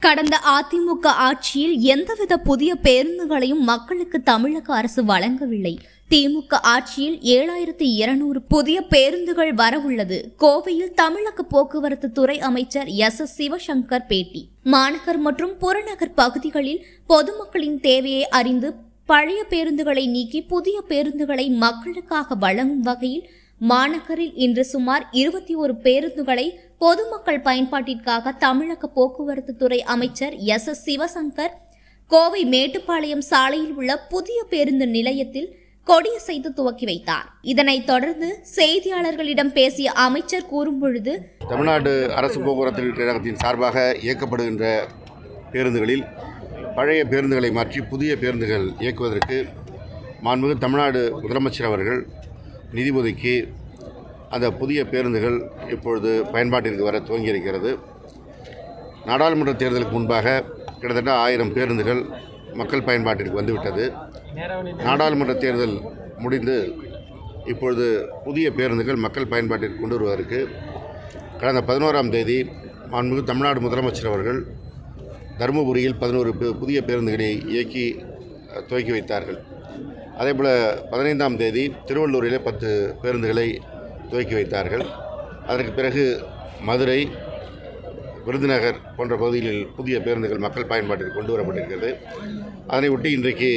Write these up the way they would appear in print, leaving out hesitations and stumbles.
கடந்த அதிமுக ஆட்சியில் எந்தவித புதிய பேருந்துகளையும் மக்களுக்கு தமிழக அரசு வழங்கவில்லை. திமுக ஆட்சியில் 7200 புதிய பேருந்துகள் வரவுள்ளது. கோவையில் தமிழக போக்குவரத்து துறை அமைச்சர் எஸ். சிவசங்கர் பேட்டி. மாநகர் மற்றும் புறநகர் பகுதிகளில் பொதுமக்களின் தேவையை அறிந்து பழைய பேருந்துகளை நீக்கி புதிய பேருந்துகளை மக்களுக்காக வழங்கும் வகையில் மாநகரில் இன்று சுமார் 21 பேருந்துகளை பொதுமக்கள் பயன்பாட்டிற்காக தமிழக போக்குவரத்து துறை அமைச்சர் எஸ். சிவசங்கர் கோவை மேட்டுப்பாளையம் சாலையில் உள்ள புதிய பேருந்து நிலையத்தில் கொடியசைத்து துவக்கி வைத்தார். இதனைத் தொடர்ந்து செய்தியாளர்களிடம் பேசிய அமைச்சர் கூறும்பொழுது, தமிழ்நாடு அரசு போக்குவரத்து கழகத்தின் சார்பாக இயக்கப்படுகின்ற பேருந்துகளில் பழைய பேருந்துகளை மாற்றி புதிய பேருந்துகள் இயக்குவதற்கு மாண்புமிகு தமிழ்நாடு முதலமைச்சர் அவர்கள் நிதி ஒதுக்கி அந்த புதிய பேருந்துகள் இப்பொழுது பயன்பாட்டிற்கு வர துவங்கியிருக்கிறது. நாடாளுமன்ற தேர்தலுக்கு முன்பாக கிட்டத்தட்ட 1000 பேருந்துகள் மக்கள் பயன்பாட்டிற்கு வந்துவிட்டது. நாடாளுமன்ற தேர்தல் முடிந்து இப்பொழுது புதிய பேருந்துகள் மக்கள் பயன்பாட்டிற்கு கொண்டு வருவதற்கு கடந்த 11ஆம் தேதி மாண்புமிகு தமிழ்நாடு முதலமைச்சர் அவர்கள் தருமபுரியில் 11 புதிய பேருந்துகளை இயக்கி துவக்கி வைத்தார்கள். அதேபோல் 15ஆம் தேதி திருவள்ளூரிலே 10 பேருந்துகளை துவக்கி வைத்தார்கள். அதற்கு பிறகு மதுரை, விருதுநகர் போன்ற பகுதிகளில் புதிய பேருந்துகள் மக்கள் பயன்பாட்டிற்கு கொண்டு வரப்பட்டிருக்கிறது. அதனை ஒட்டி இன்றைக்கு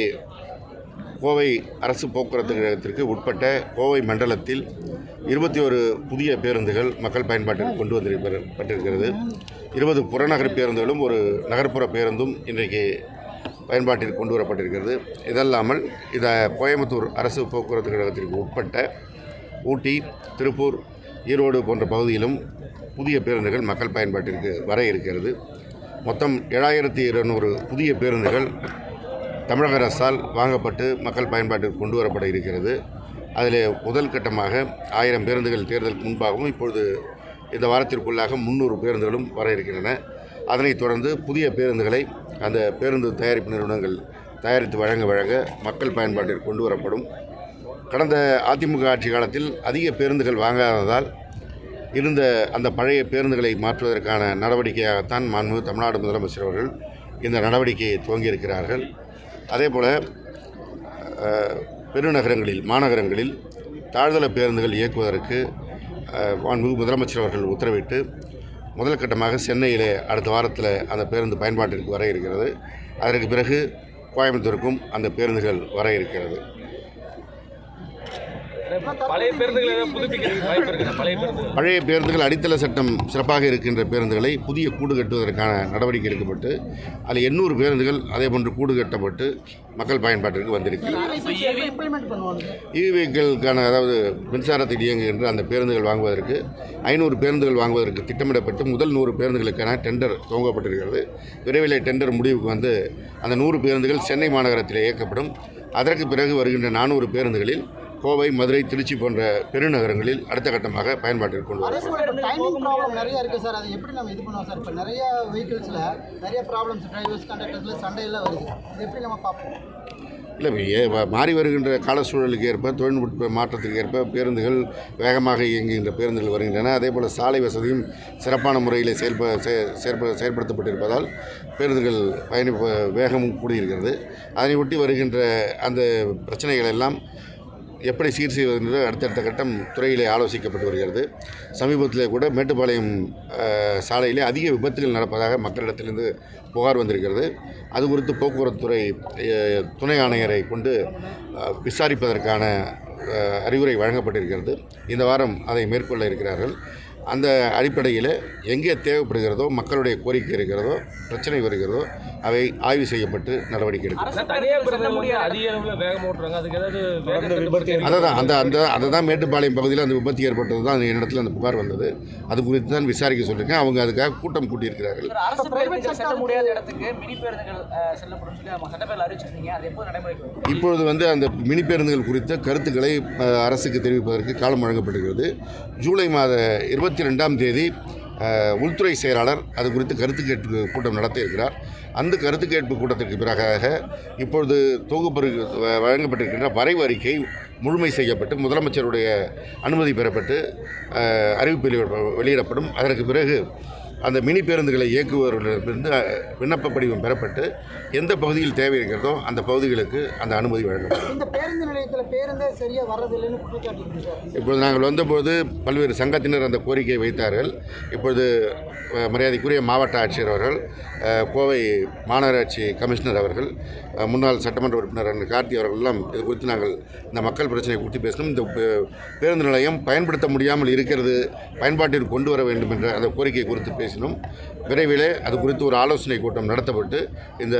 கோவை அரசு போக்குவரத்து கழகத்திற்கு உட்பட்ட கோவை மண்டலத்தில் 21 புதிய பேருந்துகள் மக்கள் பயன்பாட்டிற்கு கொண்டு வந்திருப்பட்டிருக்கிறது. 20 புறநகர் பேருந்துகளும் ஒரு நகர்ப்புற பேருந்தும் இன்றைக்கு பயன்பாட்டிற்கு கொண்டு வரப்பட்டிருக்கிறது. இதல்லாமல் கோயம்புத்தூர் அரசு போக்குவரத்து கழகத்திற்கு உட்பட்ட ஊட்டி, திருப்பூர், ஈரோடு போன்ற பகுதியிலும் புதிய பேருந்துகள் மக்கள் பயன்பாட்டிற்கு வர இருக்கிறது. மொத்தம் 7200 புதிய பேருந்துகள் தமிழக அரசால் வாங்கப்பட்டு மக்கள் பயன்பாட்டிற்கு கொண்டு வரப்பட இருக்கிறது. அதில் முதல் கட்டமாக 1000 பேருந்துகள் தேர்தலுக்கு முன்பாகவும் இப்பொழுது இந்த வாரத்திற்குள்ளாக 300 பேருந்துகளும் வர இருக்கின்றன. அதனைத் தொடர்ந்து புதிய பேருந்துகளை அந்த பேருந்து தயாரிப்பு நிறுவனங்கள் தயாரித்து வழங்க மக்கள் பயன்பாட்டிற்கு கொண்டு வரப்படும். கடந்த அதிமுக ஆட்சி காலத்தில் அதிக பேருந்துகள் வாங்காததால் இருந்த அந்த பழைய பேருந்துகளை மாற்றுவதற்கான நடவடிக்கையாகத்தான் மாண்புமிகு தமிழ்நாடு முதலமைச்சர் அவர்கள் இந்த நடவடிக்கையை துவங்கியிருக்கிறார்கள். அதேபோல் பெருநகரங்களில், மாநகரங்களில் தாழ்தள பேருந்துகள் இயக்குவதற்கு மாண்புமிகு முதலமைச்சர் அவர்கள் உத்தரவிட்டு முதல் கட்டமாக சென்னையிலே அடுத்த வாரத்தில் அந்த பேருந்து பயன்பாட்டிற்கு வர இருக்கிறது. அதற்கு பிறகு கோயம்புத்தூருக்கும் அந்த பேருந்துகள் வர இருக்கிறது. பழைய பேருந்துகள் அடித்தள சட்டம் சிறப்பாக இருக்கின்ற பேருந்துகளை புதிய கூடு கட்டுவதற்கான நடவடிக்கை எடுக்கப்பட்டு அதில் 800 பேருந்துகள் அதே போன்று கூடு கட்டப்பட்டு மக்கள் பயன்பாட்டிற்கு வந்திருக்கிறது. வெஹிக்கிள்கான, அதாவது மின்சாரத்தில் இயங்குகின்ற அந்த பேருந்துகள் வாங்குவதற்கு 500 பேருந்துகள் வாங்குவதற்கு திட்டமிடப்பட்டு முதல் 100 பேருந்துகளுக்கான டெண்டர் துவங்கப்பட்டிருக்கிறது. விரைவில் டெண்டர் முடிவுக்கு வந்து அந்த 100 பேருந்துகள் சென்னை மாநகரத்தில் இயக்கப்படும். அதற்கு பிறகு வருகின்ற 400 பேருந்துகளில் கோவை, மதுரை, திருச்சி போன்ற பெருநகரங்களில் அடுத்த கட்டமாக பயன்பாட்டிற்கு கொண்டு வரும். டைமிங் ப்ராப்ளம் நிறைய இருக்குது சார். அது எப்படி நம்ம இது பண்ணுவோம் சார்? இப்போ நிறைய வெஹிக்கிள்ஸில் நிறைய ப்ராப்ளம்ஸ், டிரைவர்ஸ், கண்டக்டர்ஸில் சண்டையெல்லாம் வருது. இது எப்படி நம்ம பார்ப்போம்? இல்லை, மாறி வருகின்ற கால சூழலுக்கு ஏற்ப, தொழில்நுட்ப மாற்றத்திற்கு ஏற்ப பேருந்துகள் வேகமாக இயங்குகின்ற பேருந்துகள் வருகின்றன. அதேபோல் சாலை வசதியும் சிறப்பான முறையில் செயல்படுத்தப்பட்டிருப்பதால் பேருந்துகள் வேகமும் கூடியிருக்கிறது. அதனை ஒட்டி வருகின்ற அந்த பிரச்சனைகள் எல்லாம் எப்படி சீர் செய்வது என்று அடுத்தடுத்த கட்டம் துறையிலே ஆலோசிக்கப்பட்டு வருகிறது. சமீபத்தில் கூட மேட்டுப்பாளையம் சாலையிலே அதிக விபத்துகள் நடப்பதாக மக்களிடத்திலிருந்து புகார் வந்திருக்கிறது. அது குறித்து போக்குவரத்துறை துணை ஆணையரை கொண்டு விசாரிப்பதற்கான அறிவுரை வழங்கப்பட்டிருக்கிறது. இந்த வாரம் அதை மேற்கொள்ள இருக்கிறார்கள். அந்த அடிப்படையில் எங்கே தேவைப்படுகிறதோ, மக்களுடைய கோரிக்கை இருக்கிறதோ, பிரச்சனை வருகிறதோ அவை ஆய்வு செய்யப்பட்டு நடவடிக்கை எடுக்கும். அதை தான் மேட்டுப்பாளையம் பகுதியில் அந்த விபத்து ஏற்பட்டது தான் அந்த இடத்துல அந்த புகார் வந்தது. அது குறித்து தான் விசாரிக்க சொல்லியிருக்கேன். அவங்க அதுக்காக கூட்டம் கூட்டியிருக்கிறார்கள். இப்பொழுது வந்து அந்த மினி பேருந்துகள் குறித்த கருத்துக்களை அரசுக்கு தெரிவிப்பதற்கு காலம் வழங்கப்பட்டிருக்கிறது. ஜூலை மாத 22ஆம் தேதி உள்துறை செயலாளர் அது குறித்து கருத்து கேட்பு கூட்டம் நடத்த இருக்கிறார். அந்த கருத்து கேட்பு கூட்டத்திற்கு பிறகாக இப்பொழுது தொகுப்பு வழங்கப்பட்டிருக்கின்ற வரைவு அறிக்கை முழுமை செய்யப்பட்டு முதலமைச்சருடைய அனுமதி பெறப்பட்டு அறிவிப்பு வெளியிடப்படும். அதற்கு பிறகு அந்த மினி பேருந்துகளை இயக்குபவர்களிடமிருந்து விண்ணப்ப படிவம் பெறப்பட்டு எந்த பகுதியில் தேவை இருக்கிறதோ அந்த பகுதிகளுக்கு அந்த அனுமதி வழங்கப்படும். இந்த பேருந்து நிலையத்தில் பேருந்தே சரியாக வர்றதில்லைன்னு குற்றச்சாட்டு இருக்குது சார். இப்பொழுது நாங்கள் வந்தபோது பல்வேறு சங்கத்தினர் அந்த கோரிக்கையை வைத்தார்கள். இப்பொழுது மரியாதைக்குரிய மாவட்ட ஆட்சியர் அவர்கள், கோவை மாநகராட்சி கமிஷனர் அவர்கள், முன்னாள் சட்டமன்ற உறுப்பினர் அண்ணன் கார்த்தி அவர்கள் எல்லாம் இது குறித்து நாங்கள் இந்த மக்கள் பிரச்சனை குறித்து பேசணும். இந்த பேருந்து நிலையம் பயன்படுத்த முடியாமல் இருக்கிறது, பயன்பாட்டிற்கு கொண்டு வர வேண்டும் என்ற அந்த கோரிக்கை குறித்து பேசினோம். விரைவிலே அது குறித்து ஒரு ஆலோசனை கூட்டம் நடத்தப்பட்டு இந்த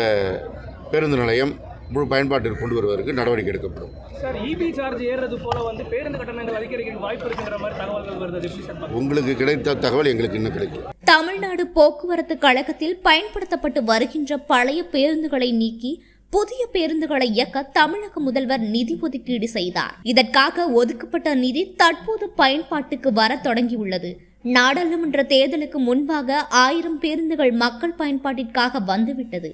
பேருந்து நிலையம் முழு பயன்பாட்டிற்கு கொண்டு வருவதற்கு நடவடிக்கை எடுக்கப்படும். சார், இபி சார்ஜ் ஏறுறது போல வந்து பேருந்து கட்டணங்கள் அதிகரிக்க வாய்ப்பு இருக்குங்கிற மாதிரி தகவல்கள் வருது. எப்படி சார் உங்களுக்கு கிடைத்த தகவல் எங்களுக்கு இன்னும் கிடைக்கும். தமிழ்நாடு போக்குவரத்து கழகத்தில் பயன்படுத்தப்பட்டு வருகின்ற பழைய பேருந்துகளை நீக்கி புதிய பேருந்துகளை இயக்க தமிழக முதல்வர் நிதி ஒதுக்கீடு செய்தார். இதற்காக ஒதுக்கப்பட்ட நிதி தற்போது பயன்பாட்டுக்கு வர தொடங்கியுள்ளது. நாடாளுமன்ற தேர்தலுக்கு முன்பாக 1000 பேருந்துகள் மக்கள் பயன்பாட்டிற்காக வந்துவிட்டது.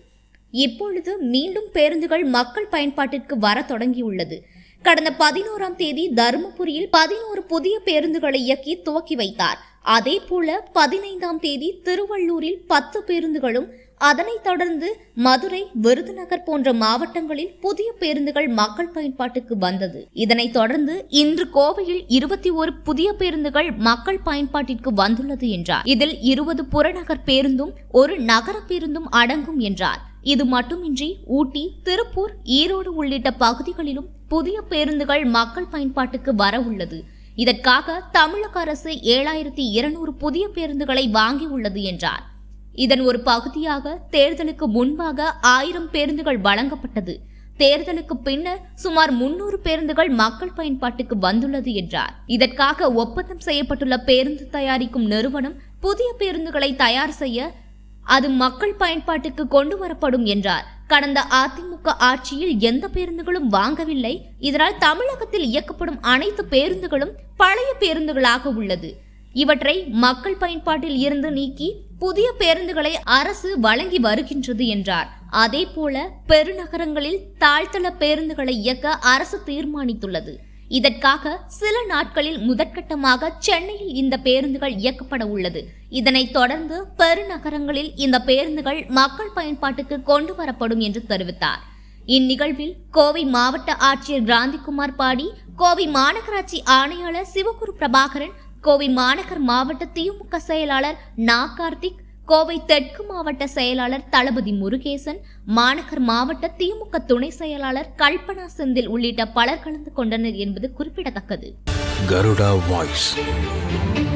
இப்பொழுது மீண்டும் பேருந்துகள் மக்கள் பயன்பாட்டிற்கு வர தொடங்கியுள்ளது. கடந்த 11ஆம் தேதி தருமபுரியில் 11 புதிய பேருந்துகளை இயக்கி துவக்கி வைத்தார். அதேபோல 15ஆம் தேதி திருவள்ளூரில் 10 பேருந்துகளும், அதனைத் தொடர்ந்து மதுரை, விருதுநகர் போன்ற மாவட்டங்களில் புதிய பேருந்துகள் மக்கள் பயன்பாட்டுக்கு வந்தது. இதனைத் தொடர்ந்து இன்று கோவையில் 21 புதிய பேருந்துகள் மக்கள் பயன்பாட்டிற்கு வந்துள்ளது என்றார். இதில் 20 புறநகர் பேருந்தும் 1 நகர பேருந்தும் அடங்கும் என்றார். இது மட்டுமின்றி ஊட்டி, திருப்பூர், ஈரோடு உள்ளிட்ட பகுதிகளிலும் புதிய பேருந்துகள் மக்கள் பயன்பாட்டுக்கு வர உள்ளது. இதற்காக தமிழக அரசு 7200 புதிய பேருந்துகளை வாங்கியுள்ளது என்றார். இதன் ஒரு பகுதியாக தேர்தலுக்கு முன்பாக 1000 பேருந்துகள் வழங்கப்பட்டது. தேர்தலுக்கு பின்னர் சுமார் 300 பேருந்துகள் மக்கள் பயன்பாட்டுக்கு வந்துள்ளது என்றார். இதற்காக ஒப்பந்தம் செய்யப்பட்டுள்ள பேருந்து தயாரிக்கும் நிறுவனம் புதிய பேருந்துகளை தயார் செய்ய அது மக்கள் பயன்பாட்டுக்கு கொண்டு வரப்படும் என்றார். கடந்த அதிமுக ஆட்சியில் எந்த பேருந்துகளும் வாங்கவில்லை. இதனால் தமிழகத்தில் இயக்கப்படும் அனைத்து பேருந்துகளும் பழைய பேருந்துகளாக உள்ளது. இவற்றை மக்கள் பயன்பாட்டில் இருந்து நீக்கி புதிய பேருந்துகளை அரசு வழங்கி வருகின்றது என்றார். அதேபோல பெருநகரங்களில் தாழ்த்தள பேருந்துகளை இயக்க அரசு தீர்மானித்துள்ளது. இதற்காக சில நாட்களில் முதற்கட்டமாக சென்னையில் இந்த பேருந்துகள் இயக்கப்பட உள்ளது. இதனைத் தொடர்ந்து பெருநகரங்களில் இந்த பேருந்துகள் மக்கள் பயன்பாட்டுக்கு கொண்டு வரப்படும் என்று தெரிவித்தார். இந்நிகழ்வில் கோவை மாவட்ட ஆட்சியர் கிராந்திகுமார் பாடி, கோவை மாநகராட்சி ஆணையாளர் சிவகுரு பிரபாகரன், கோவை மாநகர் மாவட்ட திமுக செயலாளர் நா கார்த்திக், கோவை தெற்கு மாவட்ட செயலாளர் தளபதி முருகேசன், மாநகர் மாவட்ட திமுக துணை செயலாளர் கல்பனா செந்தில் உள்ளிட்ட பலர் கலந்து கொண்டனர் என்பது குறிப்பிடத்தக்கது. Garuda Voice.